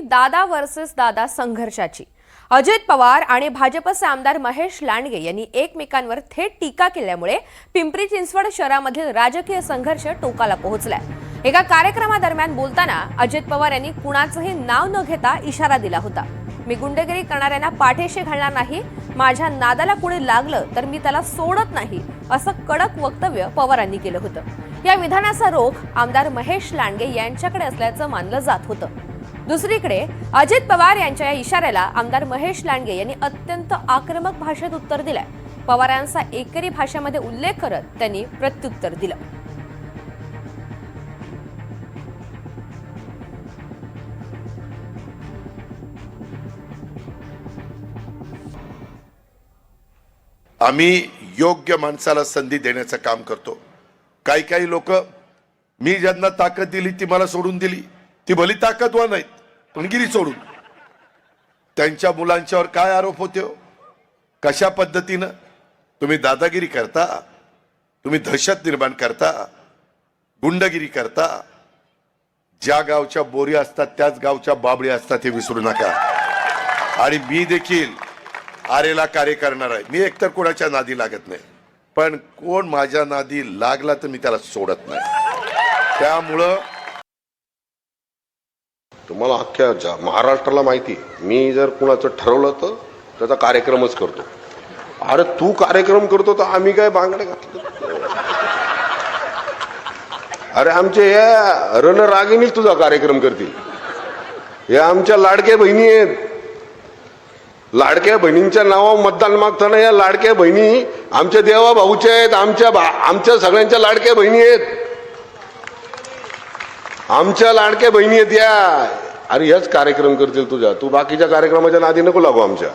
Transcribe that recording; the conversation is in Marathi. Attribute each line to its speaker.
Speaker 1: दादा वर्सेस दादा संघर्षाची अजित पवार आणि भाजपचे आमदार महेश लांडगे यांनी एकमेकांवर थेट टीका केल्यामुळे पिंपरी चिंचवड शहरामधील राजकीय संघर्ष टोकाला पोहोचलाय। एका कार्यक्रमादरम्यान बोलताना अजित पवार यांनी कुणाचंही नाव न घेता इशारा दिला होता। मी गुंडगिरी करणाऱ्यांना पाठीशी घालणार नाही, माझ्या नादाला कुणी लागलं तर मी त्याला सोडत नाही, असं कडक वक्तव्य पवारांनी केलं होतं। या विधानाचा रोख आमदार महेश लांडगे यांच्याकडे असल्याचं मानलं जात होतं। दुसरीकडे अजित पवार यांच्या या इशाऱ्याला आमदार महेश लांडगे यांनी अत्यंत आक्रमक भाषेत उत्तर दिलंय। पवारांचा एकेरी भाषेमध्ये उल्लेख करत त्यांनी प्रत्युत्तर दिलं।
Speaker 2: आम्ही योग्य माणसाला संधी देण्याचं काम करतो। काही लोक मी ज्यांना ताकद दिली ती मला सोडून दिली, ती भली ताकदवान नाहीत पण गिरी सोडून। त्यांच्या मुलांच्यावर काय आरोप होते हो, कशा पद्धतीनं तुम्ही दादागिरी करता, तुम्ही दहशत निर्माण करता, गुंडगिरी करता। ज्या गावच्या बोरी असतात त्याच गावच्या बाबळी असतात हे विसरू नका। आणि मी देखील आरेला कार्य करणार आहे। मी एकतर कोणाच्या नादी लागत नाही, पण कोण माझ्या नादी लागला तर मी त्याला सोडत नाही। त्यामुळं
Speaker 3: तुम्हाला अख्ख्या महाराष्ट्राला माहिती, मी जर कुणाचं ठरवलं तर त्याचा कार्यक्रमच करतो। अरे तू कार्यक्रम करतो तर आम्ही काय बांगडे घातलं? अरे आमचे या रणरागिणीच तुझा कार्यक्रम करतील। या आमच्या लाडक्या बहिणी आहेत, लाडक्या बहिणींच्या नावावर मतदान मागताना या लाडक्या बहिणी आमच्या देवा भाऊच्या आहेत, आमच्या सगळ्यांच्या लाडक्या बहिणी आहेत, आमच्या लाडक्या बहिणी आहेत या। अरे हेच कार्यक्रम करतील तुझ्या, तू बाकीच्या कार्यक्रमाच्या नादी नको लागू आमच्या।